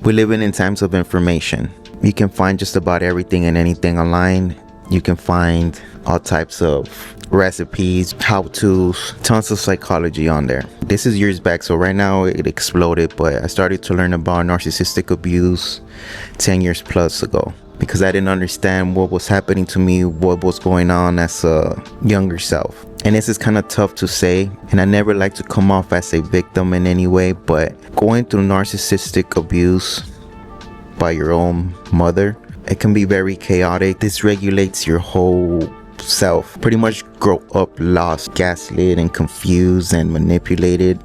We live in times of information. You can find just about everything and anything online. You can find all types of recipes, how-tos, tons of psychology on there. This is years back, so right now it exploded, but I started to learn about narcissistic abuse 10 years plus ago because I didn't understand what was happening to me, what was going on as a younger self. And this is kind of tough to say, and I never like to come off as a victim in any way, but going through narcissistic abuse by your own mother, it can be very chaotic. This regulates your whole self. Pretty much grow up lost, gaslit, and confused and manipulated.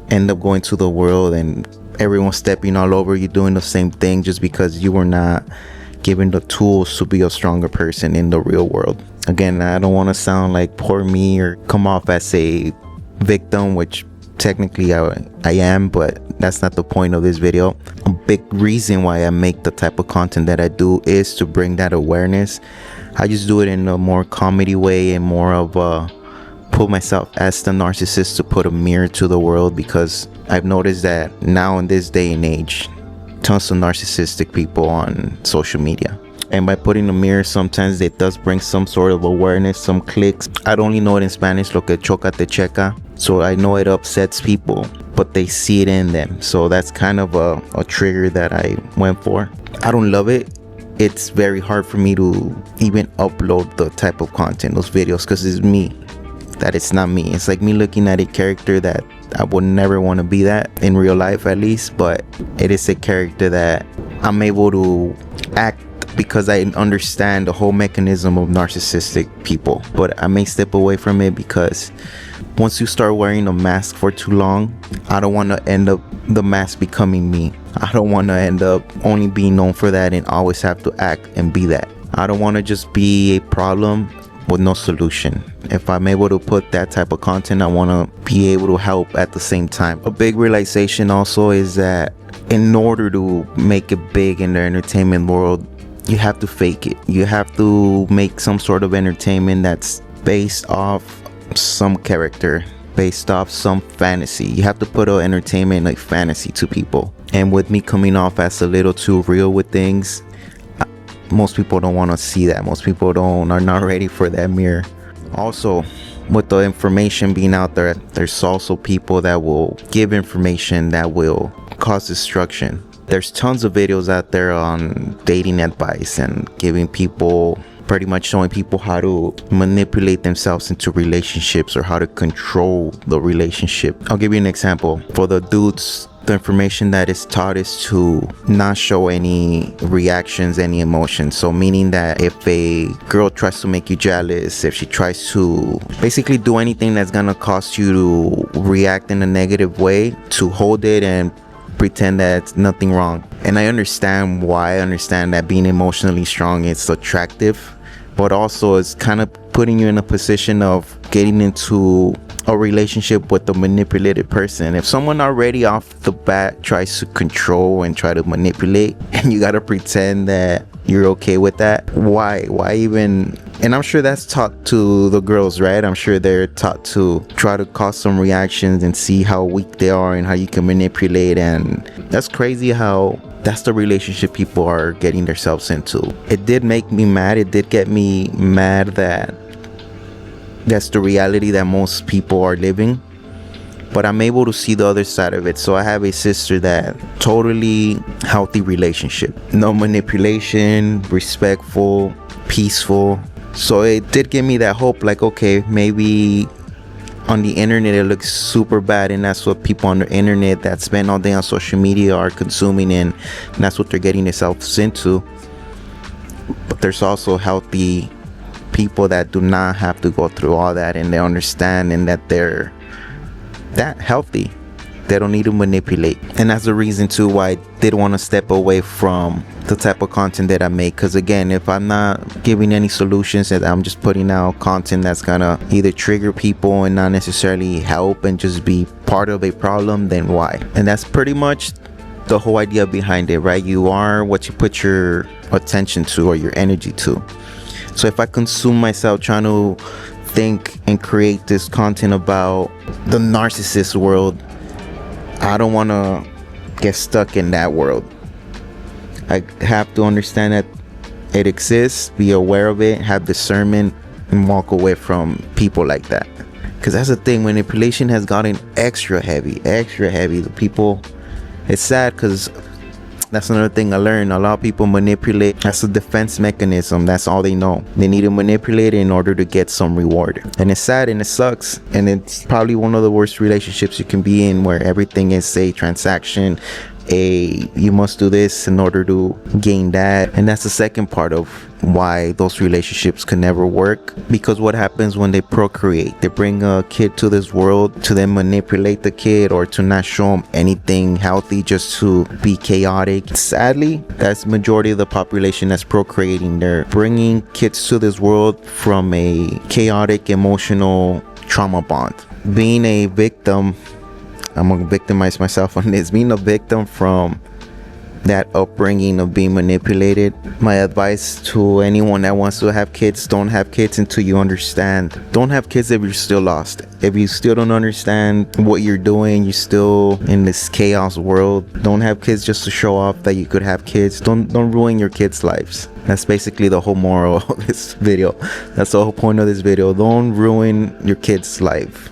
End up going to the world and everyone stepping all over you, doing the same thing just because you were not given the tools to be a stronger person in the real world. Again, I don't want to sound like poor me or come off as a victim, which technically I am, but that's not the point of this video. A big reason why I make the type of content that I do is to bring that awareness. I just do it in a more comedy way and more of a put myself as the narcissist to put a mirror to the world, because I've noticed that now in this day and age, tons of narcissistic people on social media. And by putting a mirror, sometimes it does bring some sort of awareness, some clicks. I only know it in Spanish, lo que choca te checa. So I know it upsets people, but they see it in them. So that's kind of a trigger that I went for. I don't love it. It's very hard for me to even upload the type of content, those videos, because it's me. That it's not me. It's like me looking at a character that I would never want to be that in real life, at least. But it is a character that I'm able to act because I understand the whole mechanism of narcissistic people. But I may step away from it because once you start wearing a mask for too long, I don't want to end up the mask becoming me. I don't want to end up only being known for that and always have to act and be that. I don't want to just be a problem with no solution. If I'm able to put that type of content, I want to be able to help at the same time. A big realization also is that in order to make it big in the entertainment world, you have to fake it. You have to make some sort of entertainment that's based off some character, based off some fantasy. You have to put an entertainment like fantasy to people. And with me coming off as a little too real with things, most people don't want to see that. Most people are not ready for that mirror. Also, with the information being out there, there's also people that will give information that will cause destruction. There's tons of videos out there on dating advice and giving people, pretty much showing people how to manipulate themselves into relationships or how to control the relationship. I'll give you an example. For the dudes, the information that is taught is to not show any reactions, any emotions. So meaning that if a girl tries to make you jealous, if she tries to basically do anything that's gonna cause you to react in a negative way, to hold it and pretend that it's nothing wrong. And I understand why. I understand that being emotionally strong is attractive, but also it's kind of putting you in a position of getting into a relationship with a manipulated person. If someone already off the bat tries to control and try to manipulate, and you gotta pretend that you're okay with that, why even? And I'm sure that's taught to the girls, right? I'm sure they're taught to try to cause some reactions and see how weak they are and how you can manipulate. And that's crazy how that's the relationship people are getting themselves into. It did make me mad. It did get me mad that that's the reality that most people are living. But I'm able to see the other side of it. So I have a sister that totally healthy relationship. No manipulation, respectful, peaceful. So it did give me that hope, like, okay, maybe on the internet it looks super bad, and that's what people on the internet that spend all day on social media are consuming, and that's what they're getting themselves into. But there's also healthy people that do not have to go through all that, and they understand and that they're that healthy. They don't need to manipulate. And that's the reason too why I did want to step away from the type of content that I make, because again, if I'm not giving any solutions and I'm just putting out content that's gonna either trigger people and not necessarily help and just be part of a problem, then why? And that's pretty much the whole idea behind it, right? You are what you put your attention to or your energy to. So if I consume myself trying to think and create this content about the narcissist world, I don't want to get stuck in that world. I have to understand that it exists, be aware of it, have discernment, and walk away from people like that. Because that's the thing, manipulation has gotten extra heavy. The people, it's sad because that's another thing I learned. A lot of people manipulate. That's a defense mechanism. That's all they know. They need to manipulate it in order to get some reward. And it's sad and it sucks. And it's probably one of the worst relationships you can be in, where everything is a transaction. You must do this in order to gain that. And that's the second part of why those relationships can never work, because what happens when they procreate, they bring a kid to this world to then manipulate the kid, or to not show them anything healthy, just to be chaotic. Sadly, that's the majority of the population that's procreating. They're bringing kids to this world from a chaotic emotional trauma bond. Being a victim, I'm gonna victimize myself on this, being a victim from that upbringing of being manipulated, my advice to anyone that wants to have kids: don't have kids until you understand. Don't have kids if you're still lost. If you still don't understand what you're doing, you're still in this chaos world. Don't have kids just to show off that you could have kids. Don't ruin your kids' lives. That's basically the whole moral of this video. That's the whole point of this video. Don't ruin your kid's life.